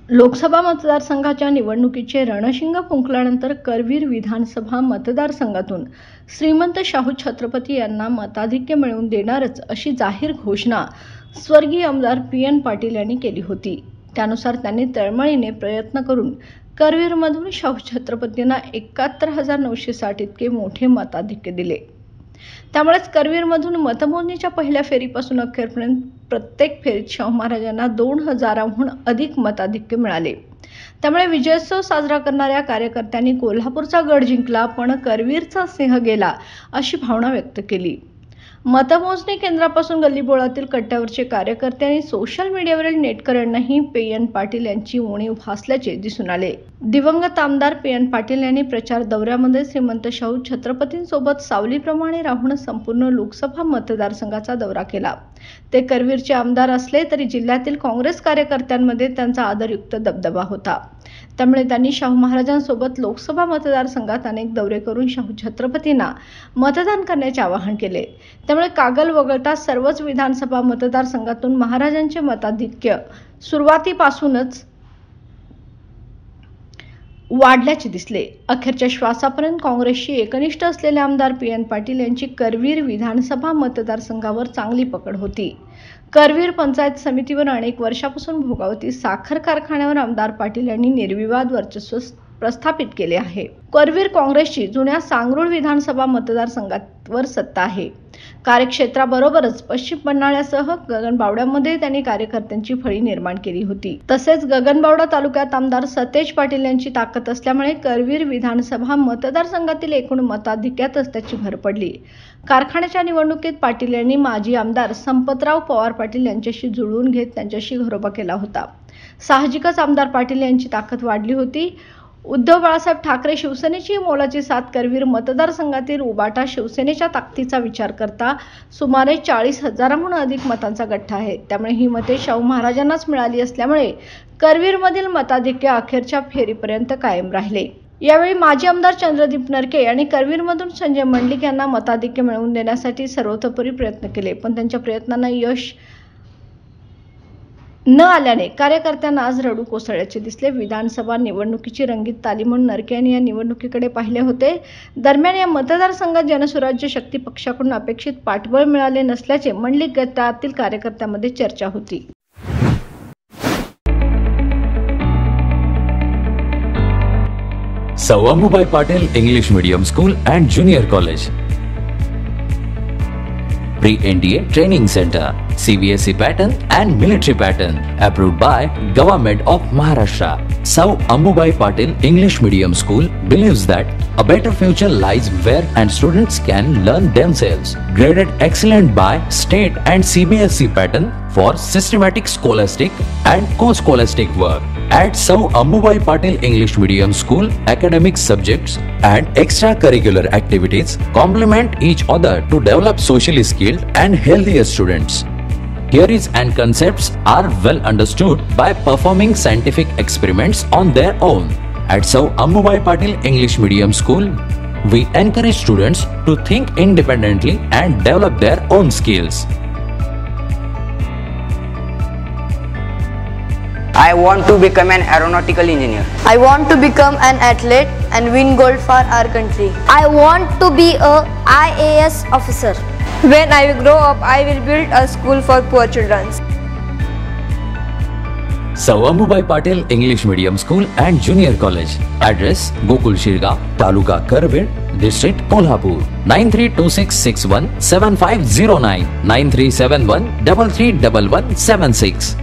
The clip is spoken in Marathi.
लोकसभा मतदारसंघाच्या निवडणुकीचे रणशिंग फुंकल्यानंतर करवीर विधानसभा मतदारसंघातून श्रीमंत शाहू छत्रपती यांना मताधिक्य मिळवून देणारच अशी जाहीर घोषणा स्वर्गीय आमदार पी.एन. पाटील यांनी केली होती। त्यानुसार त्यांनी तळमळीने प्रयत्न करून करवीरमधून शाहू छत्रपतींना 71,960 इतके मोठे मताधिक्य दिले। त्यामुळेच करवीरमधून मतमोजणीच्या पहिल्या फेरीपासून अखेरपर्यंत प्रत्येक फेरीत शाहू महाराजांना 2,000हून अधिक मताधिक्य मिळाले। त्यामुळे विजयोत्सव साजरा करणाऱ्या कार्यकर्त्यांनी कोल्हापूरचा गड जिंकला पण करवीरचा सिंह गेला अशी भावना व्यक्त केली। मतमोजणी केंद्रापासून गल्लीबोळातील कट्ट्यावरचे कार्यकर्ते आणि सोशल मीडियावरील नेटकऱ्यांनाही पी.एन. पाटील यांची उणीव भासल्याचे दिसून आले। दिवंगत आमदार पी.एन. पाटील यांनी प्रचार दौऱ्यामध्ये श्रीमंत शाहू छत्रपतींसोबत सावलीप्रमाणे राहून संपूर्ण लोकसभा मतदारसंघाचा दौरा केला। ते करवीरचे आमदार असले तरी जिल्ह्यातील काँग्रेस कार्यकर्त्यांमध्ये त्यांचा आदरयुक्त दबदबा होता। त्यामुळे त्यांनी शाहू महाराजांसोबत लोकसभा मतदारसंघात अनेक दौरे करून शाहू छत्रपतींना मतदान करण्याचे आवाहन केले। त्यामुळे कागल वगळता सर्वच विधानसभा मतदारसंघातून महाराजांचे मताधिक्य सुरुवातीपासूनच वाढल्याचे दिसले। अखेरच्या श्वासापर्यंत काँग्रेसशी एकनिष्ठ असलेले आमदार पी.एन. पाटील यांची करवीर विधानसभा मतदारसंघावर चांगली पकड होती। करवीर पंचायत समितीवर अनेक वर्षापासून भोगावती साखर कारखान्यावर आमदार पाटील यांनी निर्विवाद वर्चस्व प्रस्थापित केले आहे। करवीर काँग्रेसची जुन्या सांगरूळ विधानसभा मतदारसंघावर सत्ता आहे। कार्यक्षेत्राबरोबरच पश्चिम पन्हाळ्यासह गगनबावड्यामध्ये त्यांनी कार्यकर्त्यांची फळी निर्माण केली होती। तसेच गगनबावडा तालुक्यात आमदार सतेज पाटील यांची ताकद असल्यामुळे करवीर विधानसभा मतदारसंघातील एकूण मताधिक्यातच त्याची भर पडली। कारखान्याच्या निवडणुकीत पाटील यांनी माजी आमदार संपतराव पवार पाटील यांच्याशी जुळवून घेत त्यांच्याशी घरोबा केला होता। साहजिकच आमदार पाटील यांची ताकद वाढली होती। उद्धव बाळासाहेब ठाकरे शिवसेनेची मोलाची साथ करवीर मतदारसंघातील उबाटा शिवसेनेच्या ताकदीचा विचार करता सुमारे 40,000हून अधिक मतांचा गठ्ठा आहे। त्यामुळे ही मते शाहू महाराजांनाच मिळाली असल्यामुळे करवीरमधील मताधिक्य अखेरच्या फेरीपर्यंत कायम राहिले। यावेळी माजी आमदार चंद्रदीप नरके यांनी करवीरमधून संजय मंडलिक यांना मताधिक्य मिळवून देण्यासाठी सर्वतोपरी प्रयत्न केले, पण त्यांच्या प्रयत्नांना यश न आल्याने कार्यकर्त्यांना आज रडू कोसळल्याचे दिसले। विधानसभा निवडणुकीची रंगीत तालीम म्हणून नरके यांनी या निवडणुकीकडे पाहिले होते। दरम्यान या मतदारसंघात जनसुराज्य शक्ती पक्षाकडून अपेक्षित पाठबळ मिळाले नसल्याचे मंडलिक गटातील कार्यकर्त्यांमध्ये चर्चा होती। सौ Ambubai Patil English medium school and junior college, pre-NDA training center, CBSE pattern and military pattern, approved by Government of Maharashtra. Sir Ambubai Patil English Medium School believes that a better future lies where and students can learn themselves. Graded excellent by state and CBSE pattern for systematic scholastic and co-scholastic work. At Sir Ambubai Patil English Medium School, academic subjects and extracurricular activities complement each other to develop socially skilled and healthier students. Theories and concepts are well understood by performing scientific experiments on their own. At Sir Ambubai Patil English Medium School, we encourage students to think independently and develop their own skills. I want to become an aeronautical engineer. I want to become an athlete and win gold for our country. I want to be a IAS officer. When I grow up, I will build a school for poor children. Sir Ambubai Patil English Medium School and Junior College. Address: Gokul Shirgaon, Taluka Karvir, District Kolhapur. 9326617509, 9371331176.